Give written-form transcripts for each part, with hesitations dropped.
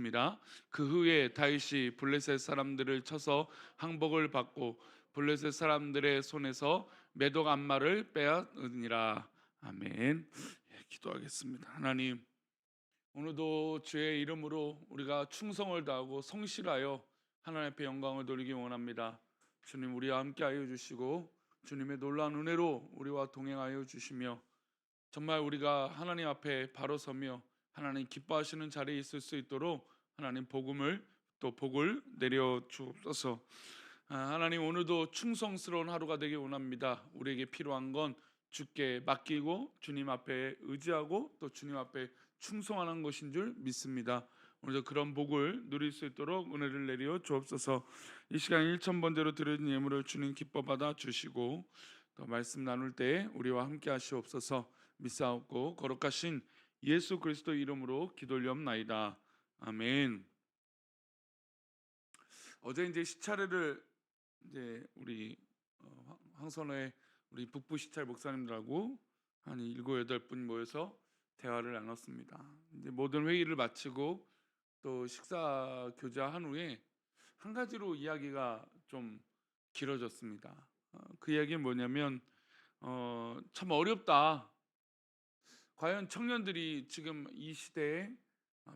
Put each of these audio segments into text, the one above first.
있습니다. 그 후에 다윗이 블레셋 사람들을 쳐서 항복을 받고 블레셋 사람들의 손에서 메독 안마를 빼앗으니라. 아멘. 기도하겠습니다. 하나님, 오늘도 주의 이름으로 우리가 충성을 다하고 성실하여 하나님 앞에 영광을 돌리기 원합니다. 주님, 우리와 함께하여 주시고 주님의 놀라운 은혜로 우리와 동행하여 주시며 정말 우리가 하나님 앞에 바로 서며 하나님 기뻐하시는 자리에 있을 수 있도록 하나님 복을 내려 주옵소서. 하나님, 오늘도 충성스러운 하루가 되길 원합니다. 우리에게 필요한 건 주께 맡기고 주님 앞에 의지하고 또 주님 앞에 충성하는 것인 줄 믿습니다. 오늘도 그런 복을 누릴 수 있도록 은혜를 내려 주옵소서. 이 시간 1,000번대로 드려진 예물을 주님 기뻐 받아 주시고 또 말씀 나눌 때 우리와 함께 하시옵소서. 믿사옵고 거룩하신 예수 그리스도 이름으로 기도올리옵나이다. 아멘. 어제 이제 시차례를 이제 우리 황선호의 우리 북부 시찰 목사님들하고 한 7, 8분 모여서 대화를 나눴습니다. 이제 모든 회의를 마치고 또 식사 교제한 후에 한 가지로 이야기가 좀 길어졌습니다. 그 이야기는 뭐냐면 참 어렵다. 과연 청년들이 지금 이 시대에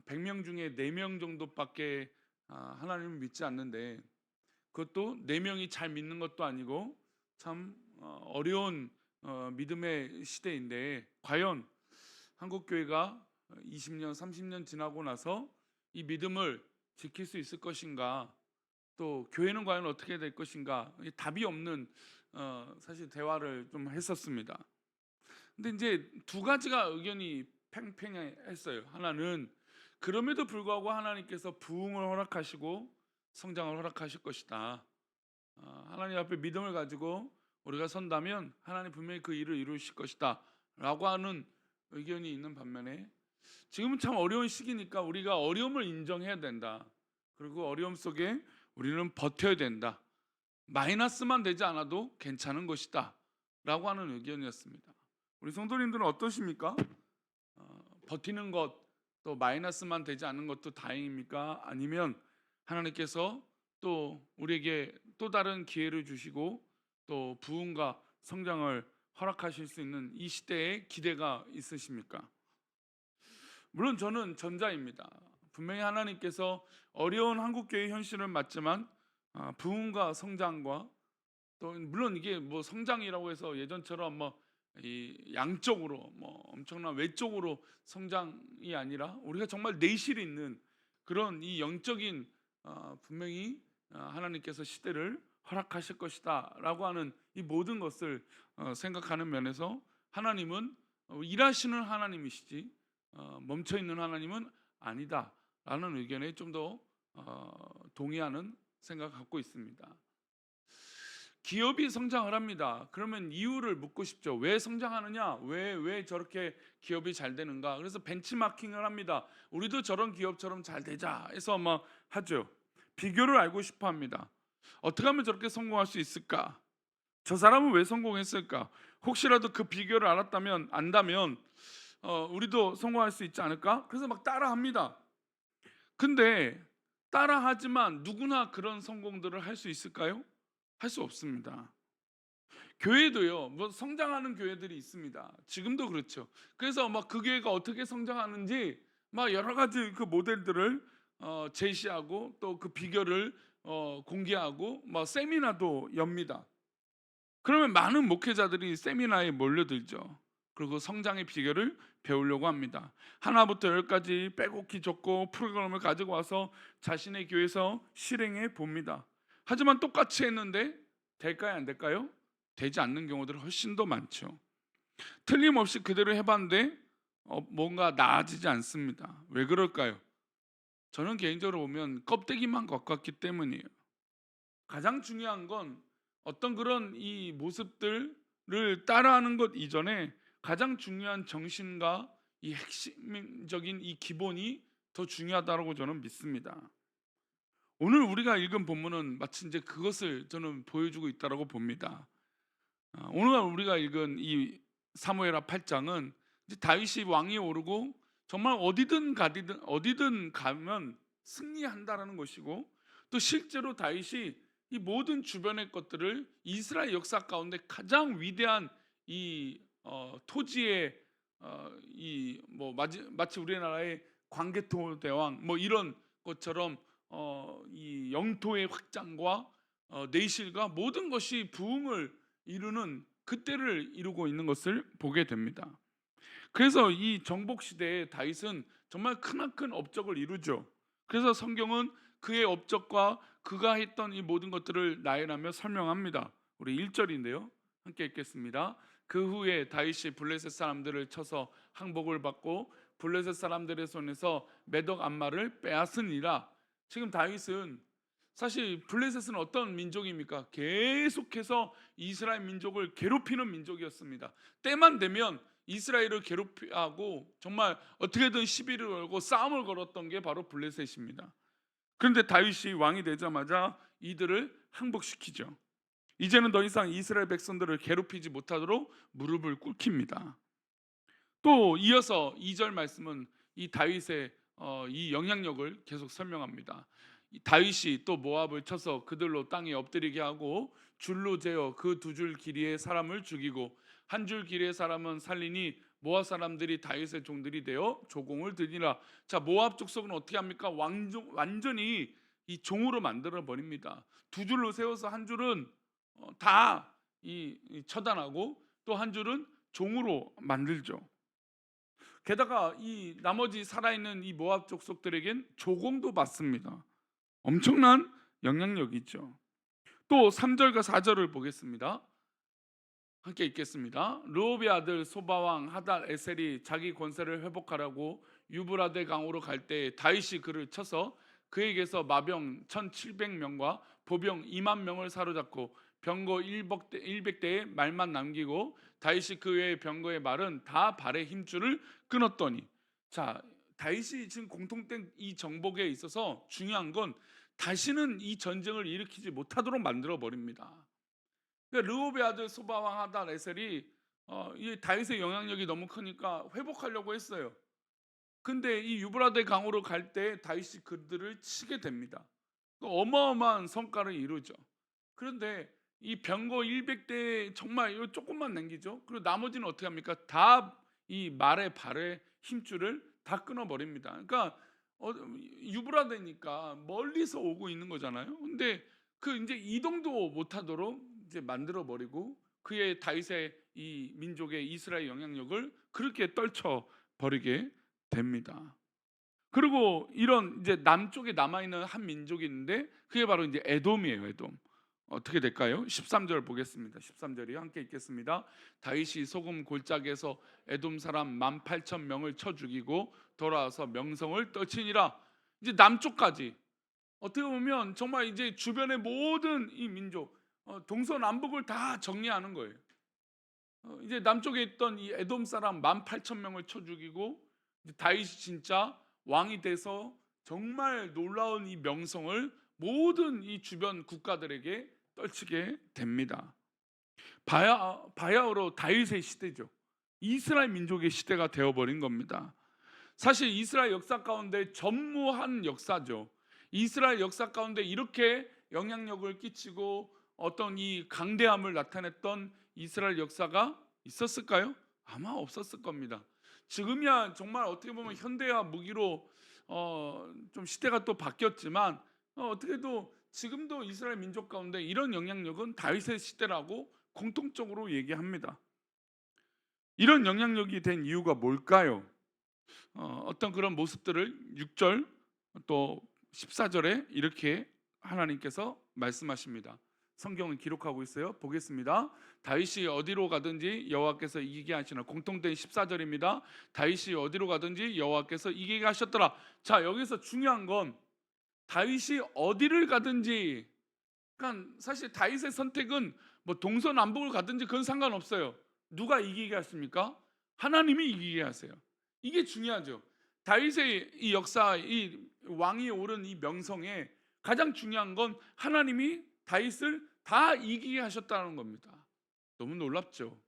100명 중에 4명 정도밖에 하나님을 믿지 않는데, 그것도 4명이 잘 믿는 것도 아니고 참 어려운 믿음의 시대인데, 과연 한국 교회가 20년, 30년 지나고 나서 이 믿음을 지킬 수 있을 것인가, 또 교회는 과연 어떻게 될 것인가, 답이 없는 사실 대화를 좀 했었습니다. 근데 이제 두 가지가 의견이 팽팽했어요. 하나는 그럼에도 불구하고 하나님께서 부흥을 허락하시고 성장을 허락하실 것이다. 하나님 앞에 믿음을 가지고 우리가 선다면 하나님 분명히 그 일을 이루실 것이다 라고 하는 의견이 있는 반면에, 지금은 참 어려운 시기니까 우리가 어려움을 인정해야 된다. 그리고 어려움 속에 우리는 버텨야 된다. 마이너스만 되지 않아도 괜찮은 것이다 라고 하는 의견이었습니다. 우리 성도님들은 어떠십니까? 버티는 것, 또 마이너스만 되지 않는 것도 다행입니까? 아니면 하나님께서 또 우리에게 또 다른 기회를 주시고 또 부흥과 성장을 허락하실 수 있는 이 시대에 기대가 있으십니까? 물론 저는 전자입니다. 분명히 하나님께서 어려운 한국교회 현실을 맞지만 부흥과 성장과 또 물론 이게 뭐 성장이라고 해서 예전처럼 뭐 이 양쪽으로 뭐 엄청난 외적으로 성장이 아니라 우리가 정말 내실 있는 그런 이 영적인 분명히 하나님께서 시대를 허락하실 것이다라고 하는 이 모든 것을 생각하는 면에서 하나님은 일하시는 하나님이시지 멈춰 있는 하나님은 아니다라는 의견에 좀 더 동의하는 생각을 갖고 있습니다. 기업이 성장을 합니다. 그러면 이유를 묻고 싶죠. 왜 성장하느냐? 왜 저렇게 기업이 잘 되는가? 그래서 벤치마킹을 합니다. 우리도 저런 기업처럼 잘 되자 해서 막 하죠. 비교를 알고 싶어 합니다. 어떻게 하면 저렇게 성공할 수 있을까? 저 사람은 왜 성공했을까? 혹시라도 그 비교를 안다면 우리도 성공할 수 있지 않을까? 그래서 막 따라합니다. 근데 따라하지만 누구나 그런 성공들을 할 수 있을까요? 할 수 없습니다. 교회도요, 뭐 성장하는 교회들이 있습니다. 지금도 그렇죠. 그래서 막 그 교회가 어떻게 성장하는지 막 여러 가지 그 모델들을 제시하고 또 그 비결을 공개하고 막 세미나도 엽니다. 그러면 많은 목회자들이 세미나에 몰려들죠. 그리고 성장의 비결을 배우려고 합니다. 하나부터 열까지 빼곡히 적고 프로그램을 가지고 와서 자신의 교회에서 실행해 봅니다. 하지만 똑같이 했는데 될까요, 안 될까요? 되지 않는 경우들이 훨씬 더 많죠. 틀림없이 그대로 해봤는데 뭔가 나아지지 않습니다. 왜 그럴까요? 저는 개인적으로 보면 껍데기만 가깝기 때문이에요. 가장 중요한 건 어떤 그런 이 모습들을 따라하는 것 이전에 가장 중요한 정신과 이 핵심적인 이 기본이 더 중요하다고 저는 믿습니다. 오늘 우리가 읽은 본문은 마치 이제 그것을 저는 보여주고 있다고 봅니다. 오늘 우리가 읽은 이 사무엘하 8장은 이제 다윗이 왕위에 오르고 정말 어디든 가면 승리한다라는 것이고, 또 실제로 다윗이 이 모든 주변의 것들을 이스라엘 역사 가운데 가장 위대한 이 토지의 이 뭐 마치 우리나라의 광개토 대왕 뭐 이런 것처럼 이 영토의 확장과 내실과 모든 것이 부흥을 이루는 그때를 이루고 있는 것을 보게 됩니다. 그래서 이 정복 시대에 다윗은 정말 크나큰 업적을 이루죠. 그래서 성경은 그의 업적과 그가 했던 이 모든 것들을 나열하며 설명합니다. 우리 1절인데요. 함께 읽겠습니다. 그 후에 다윗이 블레셋 사람들을 쳐서 항복을 받고 블레셋 사람들의 손에서 메독 암마를 빼앗으니라. 지금 다윗은 사실 블레셋은 어떤 민족입니까? 계속해서 이스라엘 민족을 괴롭히는 민족이었습니다. 때만 되면 이스라엘을 괴롭히고 정말 어떻게든 시비를 걸고 싸움을 걸었던 게 바로 블레셋입니다. 그런데 다윗이 왕이 되자마자 이들을 항복시키죠. 이제는 더 이상 이스라엘 백성들을 괴롭히지 못하도록 무릎을 꿇힙니다. 또 이어서 2절 말씀은 이 다윗의 이 영향력을 계속 설명합니다. 다윗이 또 모압을 쳐서 그들로 땅에 엎드리게 하고 줄로 재어 그 두 줄 길이의 사람을 죽이고 한 줄 길이의 사람은 살리니 모압 사람들이 다윗의 종들이 되어 조공을 드리라. 자, 모압 족속은 어떻게 합니까? 완전히 이 종으로 만들어 버립니다. 두 줄로 세워서 한 줄은 다 처단하고 또 한 줄은 종으로 만들죠. 게다가 이 나머지 살아있는 이 모압 족속들에겐 조공도 받습니다. 엄청난 영향력이죠. 또 3절과 4절을 보겠습니다. 함께 읽겠습니다. 르홉의 아들 소바왕 하달 에셀이 자기 권세를 회복하라고 유브라데 강으로 갈 때 다윗이 그를 쳐서 그에게서 마병 1700명과 보병 2만 명을 사로잡고 병거 100대의 말만 남기고 다윗이 그 외의 병거의 말은 다 발의 힘줄을 끊었더니, 자, 다윗이 지금 공통된 이 정복에 있어서 중요한 건 다시는 이 전쟁을 일으키지 못하도록 만들어 버립니다. 그러니까 르홉의 아들 소바왕 하달 에셀이 이 다윗의 영향력이 너무 크니까 회복하려고 했어요. 근데 이 유브라데 강으로 갈 때 다윗이 그들을 치게 됩니다. 어마어마한 성과를 이루죠. 그런데 이 병거 100대 정말 이 조금만 남기죠. 그리고 나머지는 어떻게 합니까? 다 이 말의 발의 힘줄을 다 끊어 버립니다. 그러니까 유브라데니까 멀리서 오고 있는 거잖아요. 근데 그 이제 이동도 못하도록 이제 만들어 버리고 그의 다윗의 이 민족의 이스라엘 영향력을 그렇게 떨쳐 버리게 됩니다. 그리고 이런 이제 남쪽에 남아 있는 한 민족이 있는데 그게 바로 이제 에돔이에요. 에돔. 어떻게 될까요? 13절 보겠습니다. 13절이 함께 읽겠습니다. 다윗이 소금 골짜기에서 에돔 사람 18,000명을 쳐 죽이고 돌아와서 명성을 떨치니라. 이제 남쪽까지 어떻게 보면 정말 이제 주변의 모든 이 민족 동서남북을 다 정리하는 거예요. 이제 남쪽에 있던 이 에돔 사람 18,000명을 쳐 죽이고 다윗이 진짜 왕이 돼서 정말 놀라운 이 명성을 모든 이 주변 국가들에게 떨치게 됩니다. 바야흐로 다윗의 시대죠. 이스라엘 민족의 시대가 되어버린 겁니다. 사실 이스라엘 역사 가운데 전무한 역사죠. 이스라엘 역사 가운데 이렇게 영향력을 끼치고 어떤 이 강대함을 나타냈던 이스라엘 역사가 있었을까요? 아마 없었을 겁니다. 지금이야 정말 어떻게 보면 현대화 무기로 좀 시대가 또 바뀌었지만 어떻게도 지금도 이스라엘 민족 가운데 이런 영향력은 다윗의 시대라고 공통적으로 얘기합니다. 이런 영향력이 된 이유가 뭘까요? 어떤 그런 모습들을 6절 또 14절에 이렇게 하나님께서 말씀하십니다. 성경은 기록하고 있어요. 보겠습니다. 다윗이 어디로 가든지 여호와께서 이기게 하시나. 공통된 14절입니다. 다윗이 어디로 가든지 여호와께서 이기게 하셨더라. 자, 여기서 중요한 건 다윗이 어디를 가든지, 그러니까 사실 다윗의 선택은 뭐 동서남북을 가든지 그건 상관없어요. 누가 이기게 하십니까? 하나님이 이기게 하세요. 이게 중요하죠. 다윗의 이 역사, 이 왕이 오른 이 명성에 가장 중요한 건 하나님이 다윗을 다 이기게 하셨다는 겁니다. 너무 놀랍죠.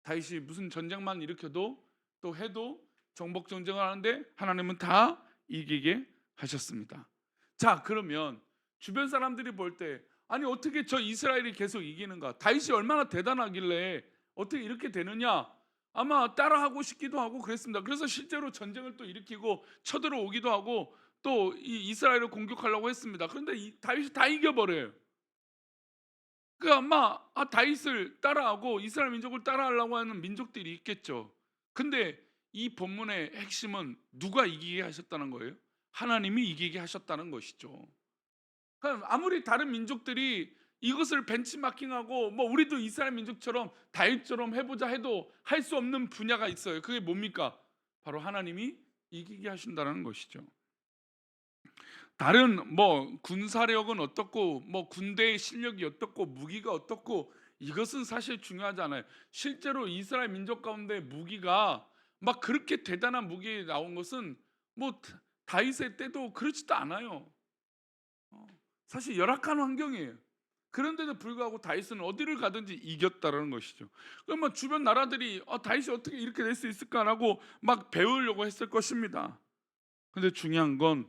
다윗이 무슨 전쟁만 일으켜도 또 해도 정복 전쟁을 하는데 하나님은 다 이기게 하셨습니다. 자, 그러면 주변 사람들이 볼 때 아니 어떻게 저 이스라엘이 계속 이기는가? 다윗이 얼마나 대단하길래 어떻게 이렇게 되느냐? 아마 따라하고 싶기도 하고 그랬습니다. 그래서 실제로 전쟁을 또 일으키고 쳐들어오기도 하고 또 이 이스라엘을 공격하려고 했습니다. 그런데 다윗이 다 이겨버려요. 그 아마 다윗을 따라하고 이스라엘 민족을 따라하려고 하는 민족들이 있겠죠. 근데 이 본문의 핵심은 누가 이기게 하셨다는 거예요? 하나님이 이기게 하셨다는 것이죠. 그럼 아무리 다른 민족들이 이것을 벤치마킹하고 뭐 우리도 이스라엘 민족처럼 다윗처럼 해보자 해도 할 수 없는 분야가 있어요. 그게 뭡니까? 바로 하나님이 이기게 하신다는 것이죠. 다른 뭐 군사력은 어떻고 뭐 군대의 실력이 어떻고 무기가 어떻고 이것은 사실 중요하지 않아요. 실제로 이스라엘 민족 가운데 무기가 막 그렇게 대단한 무기 나온 것은 뭐 다윗의 때도 그렇지도 않아요. 사실 열악한 환경이에요. 그런데도 불구하고 다윗은 어디를 가든지 이겼다라는 것이죠. 그러면 주변 나라들이 다윗이 어떻게 이렇게 될 수 있을까라고 막 배우려고 했을 것입니다. 근데 중요한 건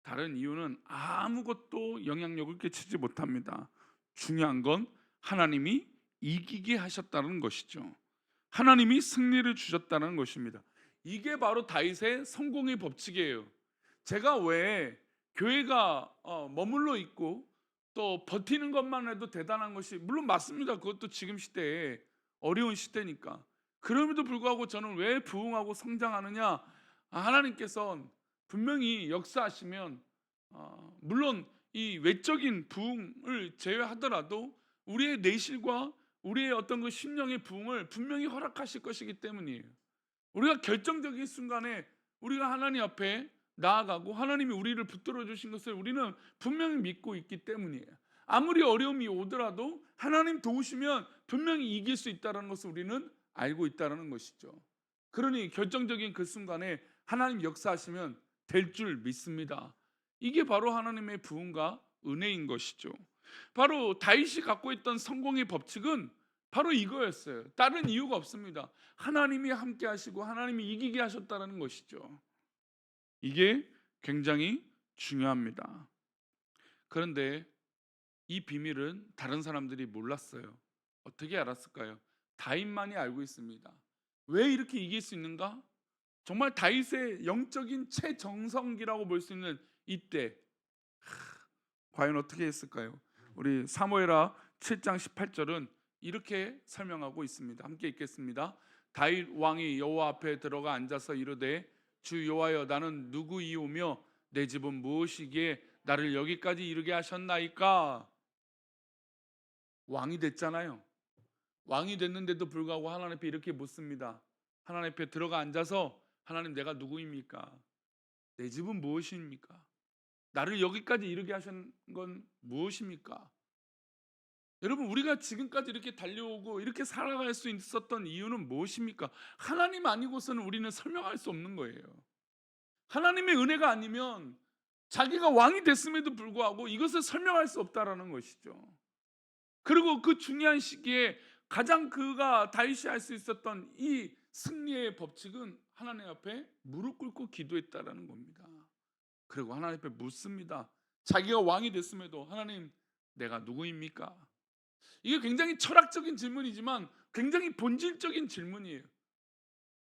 다른 이유는 아무것도 영향력을 끼치지 못합니다. 중요한 건 하나님이 이기게 하셨다는 것이죠. 하나님이 승리를 주셨다는 것입니다. 이게 바로 다윗의 성공의 법칙이에요. 제가 왜 교회가 머물러 있고 또 버티는 것만 해도 대단한 것이 물론 맞습니다. 그것도 지금 시대에 어려운 시대니까. 그럼에도 불구하고 저는 왜 부흥하고 성장하느냐? 하나님께서 분명히 역사하시면 물론 이 외적인 부흥을 제외하더라도 우리의 내실과 우리의 어떤 그 심령의 부흥을 분명히 허락하실 것이기 때문이에요. 우리가 결정적인 순간에 우리가 하나님 앞에 나아가고 하나님이 우리를 붙들어 주신 것을 우리는 분명히 믿고 있기 때문이에요. 아무리 어려움이 오더라도 하나님 도우시면 분명히 이길 수 있다는 것을 우리는 알고 있다는 것이죠. 그러니 결정적인 그 순간에 하나님 역사하시면 될 줄 믿습니다. 이게 바로 하나님의 부흥과 은혜인 것이죠. 바로 다윗이 갖고 있던 성공의 법칙은 바로 이거였어요. 다른 이유가 없습니다. 하나님이 함께 하시고 하나님이 이기게 하셨다는 것이죠. 이게 굉장히 중요합니다. 그런데 이 비밀은 다른 사람들이 몰랐어요. 어떻게 알았을까요? 다윗만이 알고 있습니다. 왜 이렇게 이길 수 있는가? 정말 다윗의 영적인 최정성기라고 볼 수 있는 이때 과연 어떻게 했을까요? 우리 사무엘하 7장 18절은 이렇게 설명하고 있습니다. 함께 읽겠습니다. 다윗 왕이 여호와 앞에 들어가 앉아서 이르되 주 여호와여 나는 누구이오며 내 집은 무엇이기에 나를 여기까지 이르게 하셨나이까? 왕이 됐잖아요. 왕이 됐는데도 불구하고 하나님 앞에 이렇게 묻습니다. 하나님 앞에 들어가 앉아서 하나님 내가 누구입니까? 내 집은 무엇입니까? 나를 여기까지 이르게 하신 건 무엇입니까? 여러분 우리가 지금까지 이렇게 달려오고 이렇게 살아갈 수 있었던 이유는 무엇입니까? 하나님 아니고서는 우리는 설명할 수 없는 거예요. 하나님의 은혜가 아니면 자기가 왕이 됐음에도 불구하고 이것을 설명할 수 없다라는 것이죠. 그리고 그 중요한 시기에 가장 그가 다윗이 할 수 있었던 이 승리의 법칙은 하나님 앞에 무릎 꿇고 기도했다라는 겁니다. 그리고 하나님 앞에 묻습니다. 자기가 왕이 됐음에도 하나님 내가 누구입니까? 이게 굉장히 철학적인 질문이지만 굉장히 본질적인 질문이에요.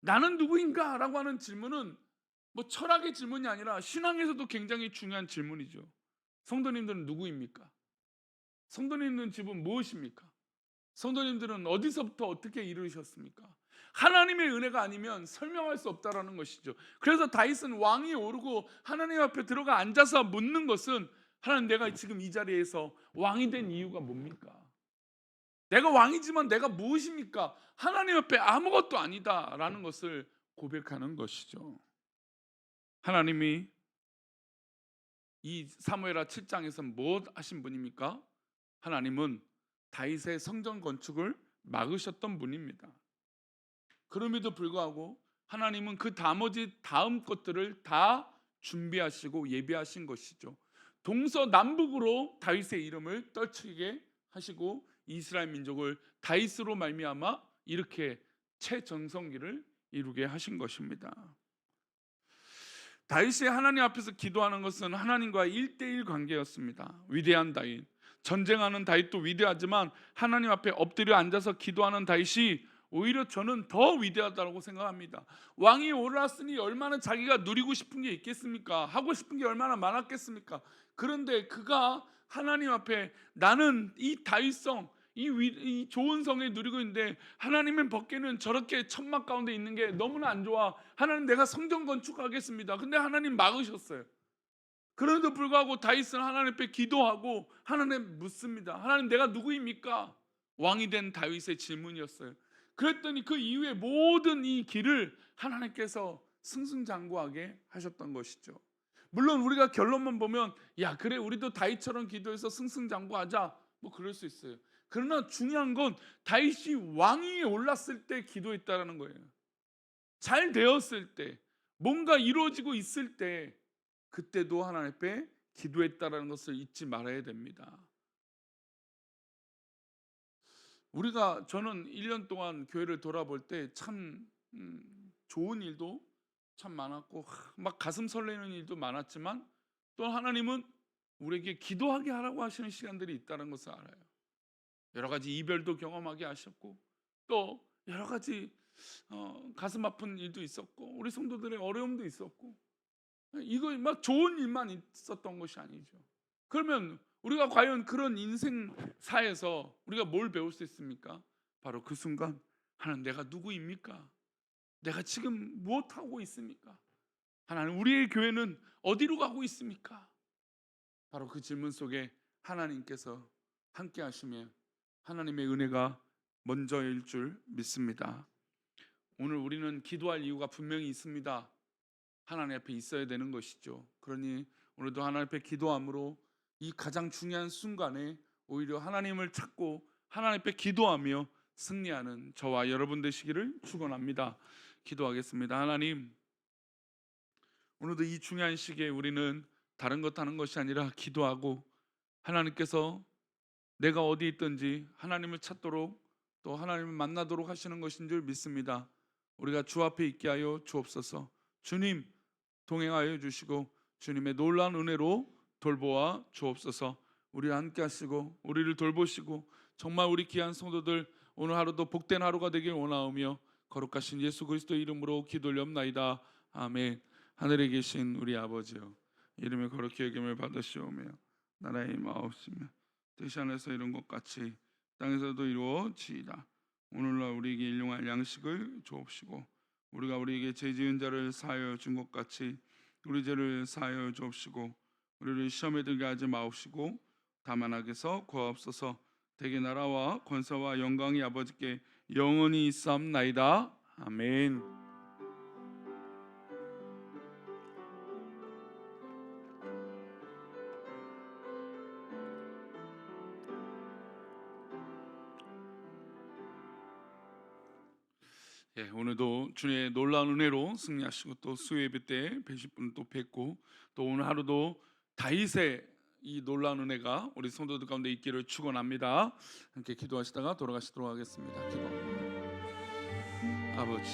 나는 누구인가? 라고 하는 질문은 뭐 철학의 질문이 아니라 신앙에서도 굉장히 중요한 질문이죠. 성도님들은 누구입니까? 성도님들은 집은 무엇입니까? 성도님들은 어디서부터 어떻게 이루셨습니까? 하나님의 은혜가 아니면 설명할 수 없다라는 것이죠. 그래서 다윗은 왕이 오르고 하나님 앞에 들어가 앉아서 묻는 것은 하나님 내가 지금 이 자리에서 왕이 된 이유가 뭡니까? 내가 왕이지만 내가 무엇입니까? 하나님 앞에 아무것도 아니다라는 것을 고백하는 것이죠. 하나님이 이 사무엘하 7장에서 무엇 하신 분입니까? 하나님은 다윗의 성전 건축을 막으셨던 분입니다. 그럼에도 불구하고 하나님은 그 나머지 다음 것들을 다 준비하시고 예비하신 것이죠. 동서남북으로 다윗의 이름을 떨치게 하시고 이스라엘 민족을 다윗으로 말미암아 이렇게 최정성기를 이루게 하신 것입니다. 다윗이 하나님 앞에서 기도하는 것은 하나님과 1대1 관계였습니다. 위대한 다윗, 전쟁하는 다윗도 위대하지만 하나님 앞에 엎드려 앉아서 기도하는 다윗이 오히려 저는 더 위대하다고 생각합니다. 왕이 올랐으니 얼마나 자기가 누리고 싶은 게 있겠습니까? 하고 싶은 게 얼마나 많았겠습니까? 그런데 그가 하나님 앞에 나는 이 다윗성, 이 좋은 성에 누리고 있는데 하나님의 벗개는 저렇게 천막 가운데 있는 게 너무나 안 좋아. 하나님, 내가 성전 건축하겠습니다. 근데 하나님 막으셨어요. 그런데도 불구하고 다윗은 하나님 앞에 기도하고 하나님 묻습니다. 하나님, 내가 누구입니까? 왕이 된 다윗의 질문이었어요. 그랬더니 그 이후에 모든 이 길을 하나님께서 승승장구하게 하셨던 것이죠. 물론 우리가 결론만 보면 야 그래 우리도 다윗처럼 기도해서 승승장구하자 뭐 그럴 수 있어요. 그러나 중요한 건 다윗이 왕위에 올랐을 때 기도했다라는 거예요. 잘 되었을 때, 뭔가 이루어지고 있을 때, 그때도 하나님 앞에 기도했다라는 것을 잊지 말아야 됩니다. 저는 1년 동안 교회를 돌아볼 때 참 좋은 일도 참 많았고 막 가슴 설레는 일도 많았지만 또 하나님은 우리에게 기도하게 하라고 하시는 시간들이 있다는 것을 알아요. 여러 가지 이별도 경험하게 하셨고 또 여러 가지 가슴 아픈 일도 있었고 우리 성도들의 어려움도 있었고 이거 막 좋은 일만 있었던 것이 아니죠. 그러면 우리가 과연 그런 인생사에서 우리가 뭘 배울 수 있습니까? 바로 그 순간 하나님, 내가 누구입니까? 내가 지금 무엇하고 있습니까? 하나님, 우리의 교회는 어디로 가고 있습니까? 바로 그 질문 속에 하나님께서 함께 하시면 하나님의 은혜가 먼저일 줄 믿습니다. 오늘 우리는 기도할 이유가 분명히 있습니다. 하나님 앞에 있어야 되는 것이죠. 그러니 오늘도 하나님 앞에 기도함으로 이 가장 중요한 순간에 오히려 하나님을 찾고 하나님 앞에 기도하며 승리하는 저와 여러분 되시기를 축원합니다. 기도하겠습니다. 하나님, 오늘도 이 중요한 시기에 우리는 다른 것 하는 것이 아니라 기도하고 하나님께서 내가 어디 있든지 하나님을 찾도록 또 하나님을 만나도록 하시는 것인 줄 믿습니다. 우리가 주 앞에 있게 하여 주옵소서. 주님 동행하여 주시고 주님의 놀라운 은혜로 돌보아 주옵소서. 우리와 함께 하시고 우리를 돌보시고 정말 우리 귀한 성도들 오늘 하루도 복된 하루가 되길 원하오며 거룩하신 예수 그리스도 이름으로 기도올옵나이다. 아멘. 하늘에 계신 우리 아버지여, 이름의 거룩히 여김을 받으시오며 나라의 마옵시며 뜻이 하늘에서 이룬 것 같이 땅에서도 이루어지이다. 오늘날 우리에게 일용할 양식을 주옵시고 우리가 우리에게 죄 지은 자를 사하여 준 것 같이 우리 죄를 사하여 주옵시고 우리를 시험에 들게 하지 마옵시고 다만 악에서 구하옵소서. 대개 나라와 권세와 영광이 아버지께 영원히 있사옵나이다. 아멘. 오늘도 주님의 놀라운 은혜로 승리하시고 또 수요예배 때 뵈실 분을 또 뵙고 또 오늘 하루도 다윗의 이 놀라운 은혜가 우리 성도들 가운데 있기를 축원합니다. 함께 기도하시다가 돌아가시도록 하겠습니다. 기도합니다. 아버지